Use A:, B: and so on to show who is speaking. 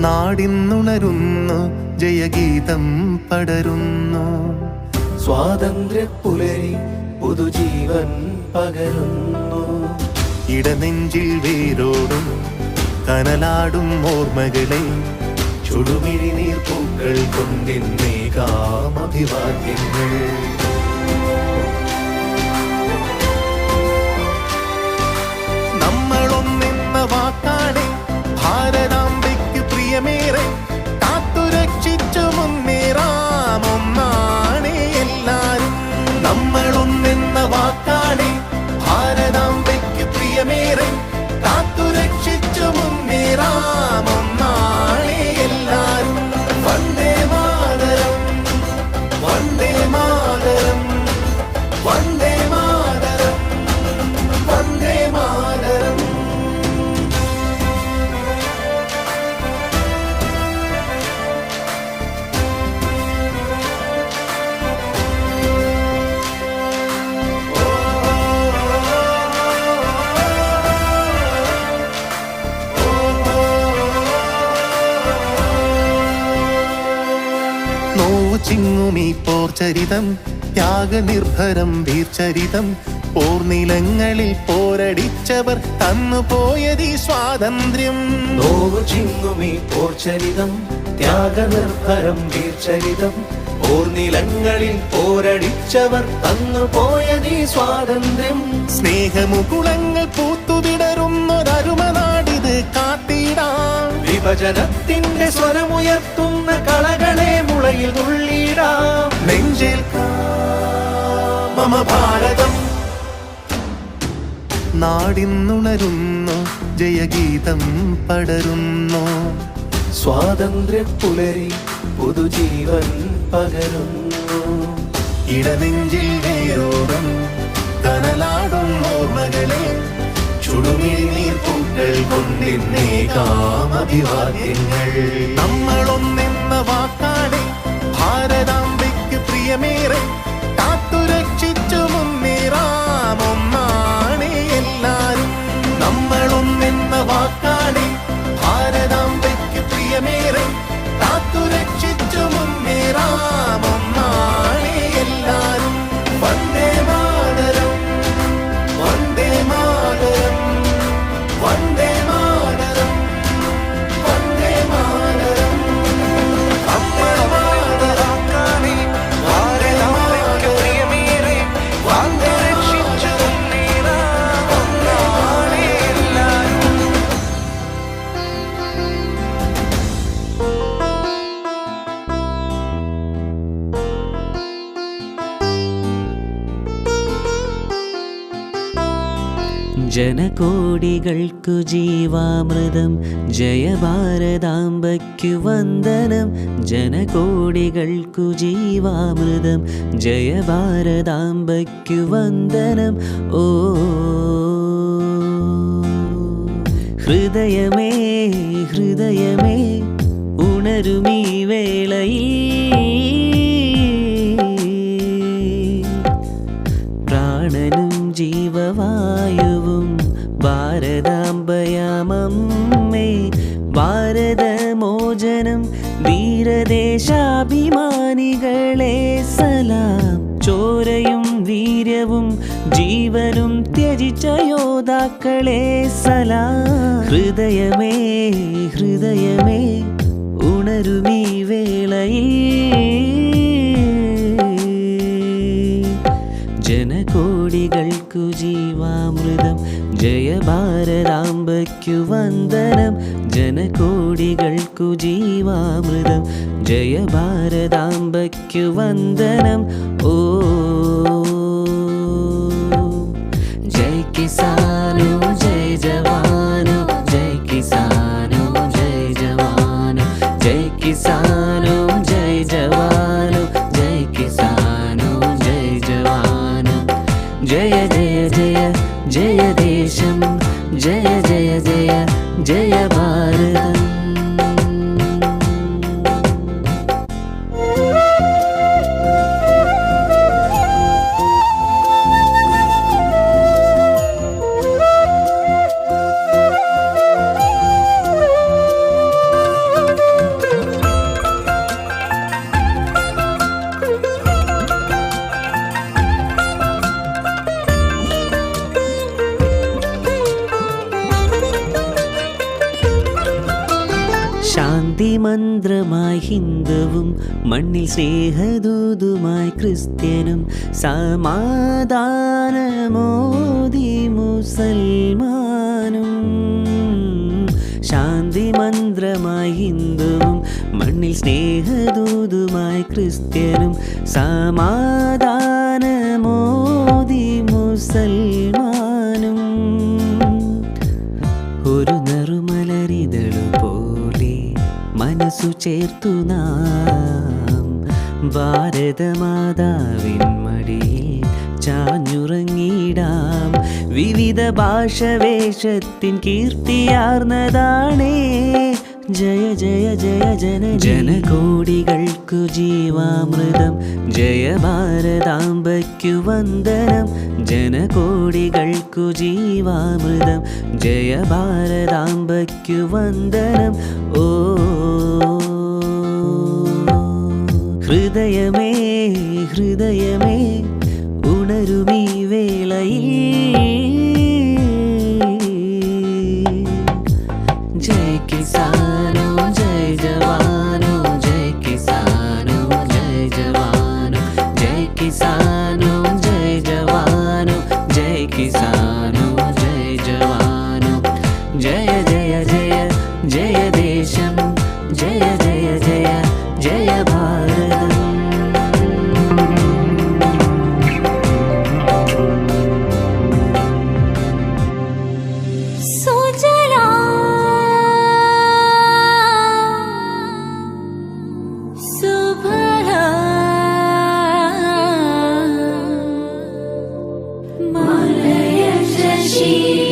A: നാടിന്നുണരുന്നു, ജയഗീതം പടരുന്നു.
B: സ്വാതന്ത്ര്യപ്പുലരി പുതുജീവൻ പകരുന്നു.
A: ഇടനെഞ്ചിൽ വേരോടും കനലാടും ഓർമ്മകളെ ചുടുമിഴി നീർപ്പൂക്കൾ കൊണ്ടിന്നേകാം അഭിവാദ്യങ്ങൾ. നമ്മളൊന്നെന്ന വാക്കാണ് ഭാരതാംബയ്ക്ക് പ്രിയമേറെ, കാത്തുരക്ഷിച്ചു മുന്നേറാം ഒന്നാണ് എല്ലാരും. നമ്മളൊന്നെന്ന വാക്കാണ് ഭാരതാംബയ്ക്ക് പ്രിയമേറെ, കാത്തുരക്ഷിച്ചു മുന്നേറാം ഒന്നാണ് എല്ലാരും. വന്ദേ മാതരം, വന്ദേ മാതരം, വന്ദേ മാതരം, വന്ദേ മാതരം. നോവു ചിങ്ങുമീ പോർചരിതം, ത്യാഗനിർഭരം വീർചരിതം. പോർനിലങ്ങളിൽ പോരടിച്ചവർ തന്നുപോയതീ സ്വാതന്ത്ര്യം.
B: നോവു ചിങ്ങുമീ പോർചരിതം, ത്യാഗനിർഭരം വീർചരിതം. പോർനിലങ്ങളിൽ പോരടിച്ചവർ തന്നുപോയതീ സ്വാതന്ത്ര്യം.
A: സ്നേഹമുകുളങ്ങൾ പൂത്തുവിടരുന്നൊരരുമനാടിത് കാത്തിടാം.
B: വിഭജനത്തിന്റെ സ്വരമുയർത്തുന്ന കളകളെ മുളയിൽ തുള്ളിടാം.
A: നെഞ്ചേൽക്കാം മമ ഭാരതം. നാടിന്നുണരുന്നു, ജയഗീതം പടരുന്നു.
B: സ്വാതന്ത്ര്യപ്പുലരി പുതുജീവൻ പകരുന്നു.
A: ഇടനെഞ്ചിൽ വേരോടും കനലാടും ഓർമ്മകളെ ചുടുമിഴി നീർപ്പൂക്കൾ കൊണ്ടിന്നേകാം അഭിവാദ്യങ്ങൾ. നമ്മളൊന്നെന്ന വാക്കാണ് ഭാരതാംബയ്ക്ക് പ്രിയമേറെ, കാത്തുരക്ഷിച്ചു മുന്നേറാം ഒന്നാണ് എല്ലാരും. നമ്മളൊന്നെന്ന വാക്കാണ് ഭാരതാംബയ്ക്ക് പ്രിയമേറെ, കാത്തുരക്ഷിച്ചു മുന്നേറാം ഒന്നാണ് എല്ലാരും. വന്ദേ മാതരം, വന്ദേ മാതരം, വന്ദേ മാതരം, വന്ദേ മാതരം. നമ്മൾ മാതരാക്കാനെ ഭാരതാംബയ്ക്ക് പ്രിയമേറെ, കാത്തുരക്ഷിച്ചു മുന്നേറാം ഒന്നാണ് എല്ലാരും.
C: ജനകോടികൾക്കു ജീവാമൃതം, ജയഭാരതാംബയ്ക്കു വന്ദനം. ജനകോടികൾക്കു ജീവാമൃതം, ജയഭാരതാംബയ്ക്കു വന്ദനം. ഓ ഹൃദയമേ ഹൃദയമേ ഉണരുമീ വേളയിൽ, പ്രാണനും ജീവവായുവും ഭാരതാംബയാമമ്മേ. ഭാരതമോചനം വീരദേശാഭിമാനികളെ സലാം. ചോരയും വീര്യവും ജീവനും ത്യജിച്ച യോദ്ധാക്കളെ സലാം. ഹൃദയമേ ഹൃദയമേ ഉണരുമീ വേളയിൽ, ജനകോടികൾക്കു ജീവാമൃതം, ജയഭാരതാംബയ്ക്കു വന്ദനം. ജനകോടികൾക്കു ജീവാമൃതം, ജയഭാരതാംബയ്ക്കു വന്ദനം. ഓ ജയ് കിസാനോ ജയ് ജവാനോ, ജയ് കിസാനോ ജയ് ജവാനോ, ജയ് കിസാനോ ജയ് ജവാനോ, ജയ് കിസാനോ ജയ് ജവാനോ. ജയ ജയ ജയ ജയ ദേശം, ജയ ജയ ജയ ജയ ഭാരതം. ശാന്തി മന്ത്രമായി ഹിന്ദുവും മണ്ണിൽ സ്നേഹദൂതുമായി ക്രിസ്ത്യനും സമാധാനമോദി മുസൽമാനും. ശാന്തി മന്ത്രമായി ഹിന്ദുവും മണ്ണിൽ സ്നേഹദൂതുമായി ക്രിസ്ത്യനും സമാധാനമോദി മുസൽമാനും. ഒരു നറുമലരിതളു പോലെ മനസ്സു ചേർത്തു നാം ഭാരതമാതാവിൻ മടിയിൽ ചാഞ്ഞുറങ്ങിടാം. വിവിധ ഭാഷവേഷത്തിൻ കീർത്തിയാർന്നതാണേ ജയ ജയ ജയ ജനകോടികൾക്കു ജീവാമൃതം. ജയ ഭാരതാംബയ്ക്കു വന്ദനം. ജനകോടികൾക്കു ജീവാമൃതം. ജയ ഭാരതാംബയ്ക്കു വന്ദനം. ഓ ഹൃദയമേ ഹൃദയമേ ഉണരുമീ വേളയിൽ. ജയ് കിസാനോ ജയ് ജവാനോ ജയ് കിസാനോ ജയ് ജവാനോ ജയ് കിസാനോ ജയ് ജവാനോ ജയ് കിസാനോ ജയ് ജവാനോ. ജയ ജയ ജയ ജയ ദേശം. ജയ ജയ ജയ ജയ ഭാരതം.
D: Malaya Shashi